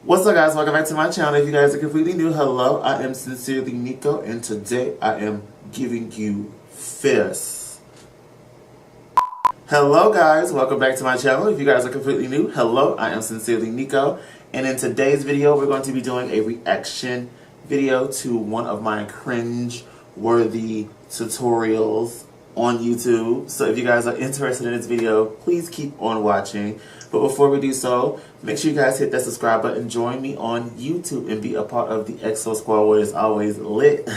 What's up, guys? Welcome back to my channel. If you guys are completely new, hello. I am sincerely Niko, and today I am giving you fists. Hello, guys. Welcome back to my channel. If you guys are completely new, hello. I am sincerely Niko, and in today's video, we're going to be doing a reaction video to one of my cringe-worthy tutorials on YouTube. So if you guys are interested in this video, please keep on watching. But before we do so, make sure you guys hit that subscribe button, join me on YouTube, and be a part of the EXO squad where it's always lit.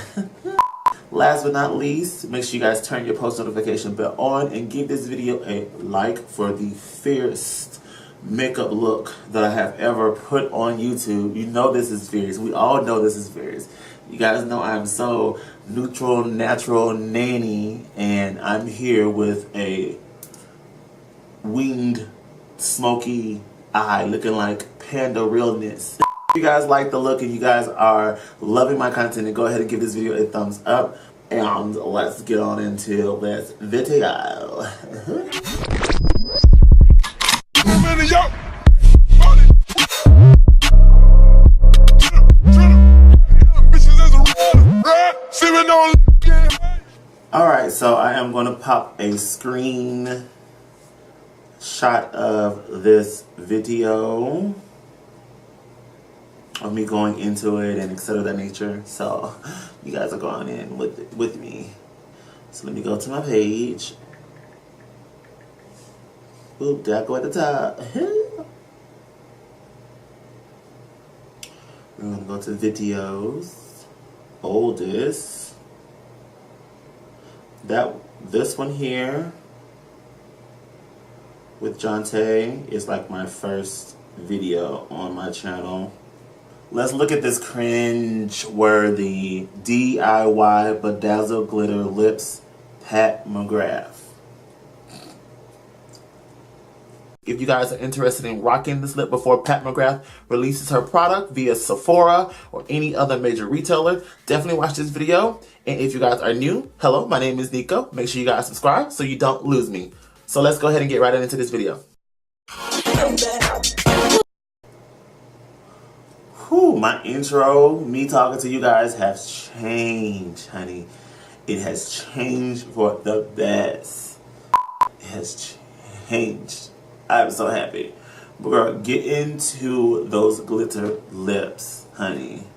Last but not least, make sure you guys turn your post notification bell on and give this video a like for the fiercest makeup look that I have ever put on YouTube. You know this is fierce. We all know this is fierce. You guys know I'm so neutral, natural, nanny, and I'm here with a winged, smoky eye looking like panda realness. If you guys like the look and you guys are loving my content, then go ahead and give this video a thumbs up, and let's get on into this video. Alright, so I am going to pop a screen shot of this video of me going into it and etc. that nature. So you guys are going in with me. So let me go to my page. Oop, did I go at the top? We're gonna go to videos, oldest. This one here with Jonte is like my first video on my channel. Let's look at this cringe-worthy DIY Bedazzle Glitter Lips Pat McGrath. If you guys are interested in rocking this lip before Pat McGrath releases her product via Sephora or any other major retailer, definitely watch this video. And if you guys are new, hello, my name is Niko. Make sure you guys subscribe so you don't lose me. So let's go ahead and get right into this video. Whew, my intro, me talking to you guys has changed, honey. It has changed for the best. It has changed. I'm so happy. We're gonna get into those glitter lips, honey.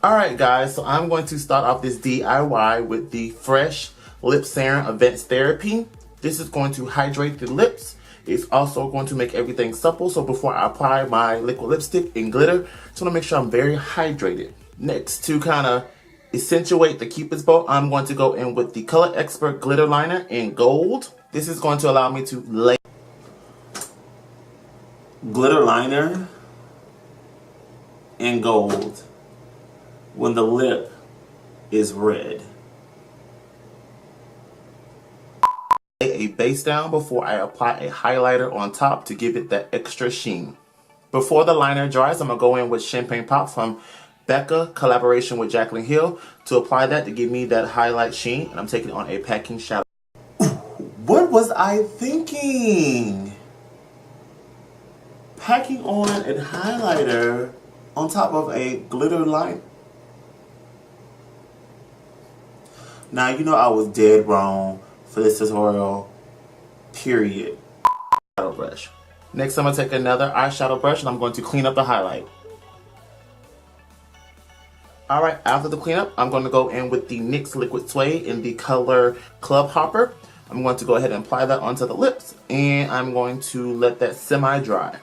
Alright guys, so I'm going to start off this DIY with the Fresh Lip Serum Advanced Therapy. This is going to hydrate the lips. It's also going to make everything supple. So before I apply my liquid lipstick and glitter, just want to make sure I'm very hydrated. Next, to kind of accentuate the Cupid's bow, I'm going to go in with the Color Expert Glitter Liner in gold. This is going to allow me to lay glitter liner in gold when the lip is red. Lay a base down before I apply a highlighter on top to give it that extra sheen. Before the liner dries, I'm going to go in with Champagne Pop from Becca, collaboration with Jaclyn Hill, to apply that to give me that highlight sheen, and I'm taking it on a packing shadow. What was I thinking? Packing on a highlighter on top of a glitter line. Now, you know I was dead wrong for this tutorial, period. Shadow brush. Next, I'm going to take another eyeshadow brush and I'm going to clean up the highlight. Alright, after the cleanup, I'm going to go in with the NYX Liquid Suede in the color Club Hopper. I'm going to go ahead and apply that onto the lips, and I'm going to let that semi-dry.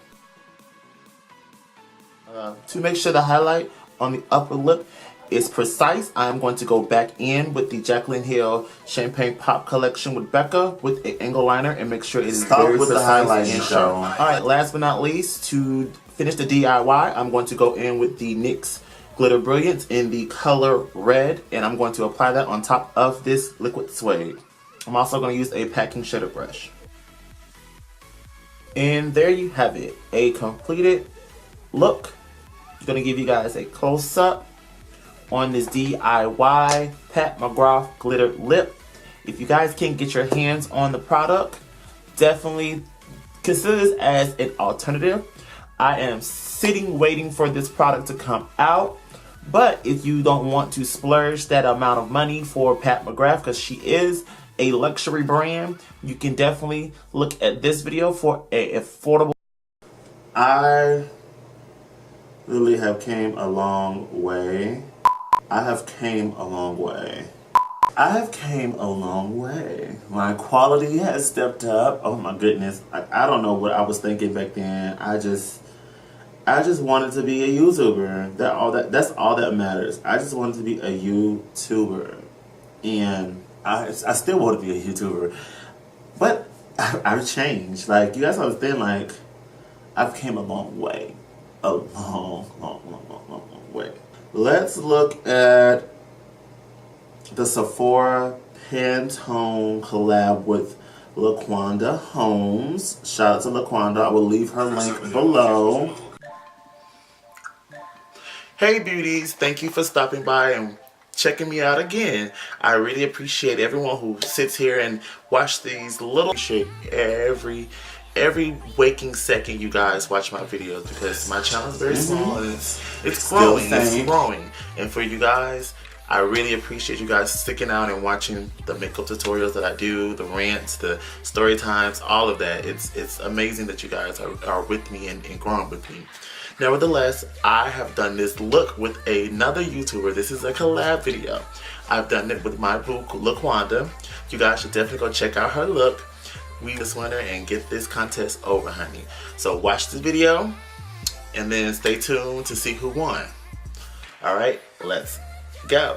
To make sure the highlight on the upper lip is precise, I'm going to go back in with the Jaclyn Hill Champagne Pop collection with Becca with an angle liner and make sure it is very precise and sharp. Alright, last but not least, to finish the DIY, I'm going to go in with the NYX Glitter Brilliance in the color red, and I'm going to apply that on top of this liquid suede. I'm also going to use a packing shader brush. And there you have it, a completed look. I'm going to give you guys a close-up on this DIY Pat McGrath glitter lip. If you guys can't get your hands on the product, definitely consider this as an alternative. I am sitting waiting for this product to come out. But if you don't want to splurge that amount of money for Pat McGrath, because she is a luxury brand, you can definitely look at this video for a affordable. I really have came a long way. I have came a long way. My quality has stepped up. Oh my goodness. I don't know what I was thinking back then. I just wanted to be a YouTuber. That's all that matters. I just wanted to be a YouTuber. And I still want to be a YouTuber. But I've changed. Like, you guys understand, like, I've came a long way. A long way. Let's look at the Sephora Pantone collab with LaQuanda Holmes. Shout out to LaQuanda. I will leave her link below. Hey beauties, thank you for stopping by and checking me out again. I really appreciate everyone who sits here and watch these little shit every waking second you guys watch my videos, because my channel is very small and it's growing. And for you guys, I really appreciate you guys sticking out and watching the makeup tutorials that I do, the rants, the story times, all of that. It's amazing that you guys are with me and growing with me. Nevertheless, I have done this look with another YouTuber. This is a collab video. I've done it with my boo, LaQuanda. You guys should definitely go check out her look. We this winner and get this contest over, honey. So watch this video and then stay tuned to see who won. Alright, let's go.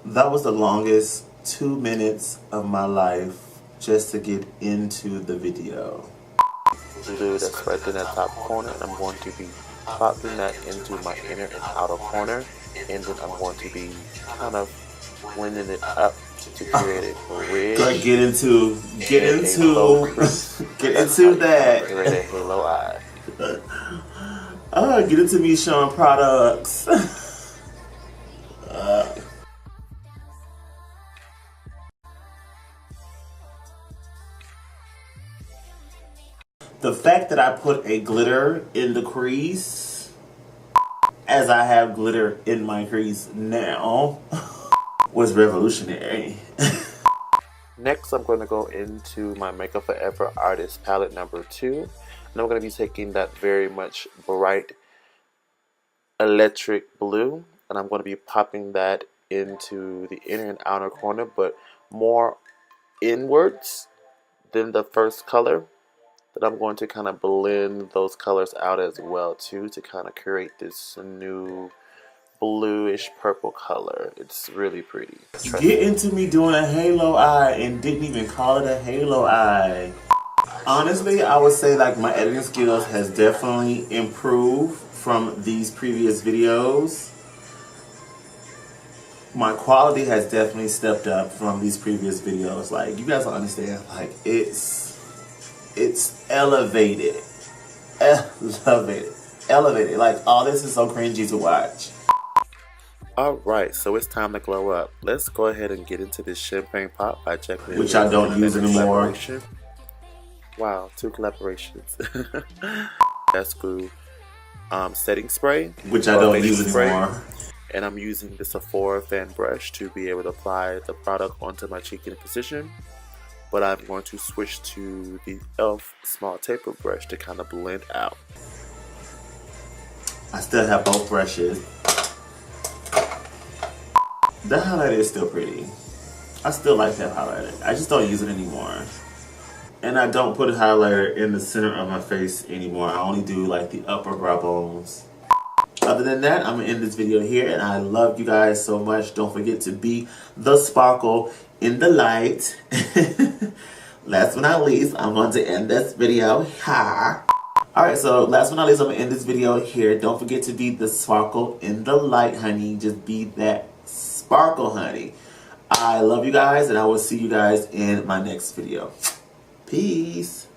That was the longest 2 minutes of my life just to get into the video. Glue that's right in that top corner, and I'm going to be popping that into my inner and outer corner, and then I'm going to be kind of winding it up to create a bridge. Get into that. Create a halo eye. Get into me showing products. The fact that I put a glitter in the crease, as I have glitter in my crease now, was revolutionary. Next, I'm going to go into my Makeup Forever Artist Palette number 2. And I'm going to be taking that very much bright electric blue, and I'm going to be popping that into the inner and outer corner, but more inwards than the first color. That I'm going to kind of blend those colors out as well too, to kind of create this new bluish purple color. It's really pretty. Get into me doing a halo eye and didn't even call it a halo eye. Honestly, I would say like my editing skills has definitely improved from these previous videos. My quality has definitely stepped up from these previous videos. Like, you guys don't understand, like it's elevated. Elevated. Like, all this is so cringy to watch. Alright, so it's time to glow up. Let's go ahead and get into this champagne pop by checking, which I don't use anymore. Wow, 2 collaborations. That's glue setting spray, which I don't use anymore. And I'm using the Sephora fan brush to be able to apply the product onto my cheek in a position. But I'm going to switch to the e.l.f. small taper brush to kind of blend out. I still have both brushes. That highlighter is still pretty. I still like that highlighter. I just don't use it anymore. And I don't put a highlighter in the center of my face anymore. I only do like the upper brow bones. Other than that, I'm going to end this video here. And I love you guys so much. Don't forget to be the sparkle in the light. Last but not least, I'm going to end this video. Ha! Alright, so last but not least, I'm going to end this video here. Don't forget to be the sparkle in the light, honey. Just be that sparkle, honey. I love you guys, and I will see you guys in my next video. Peace.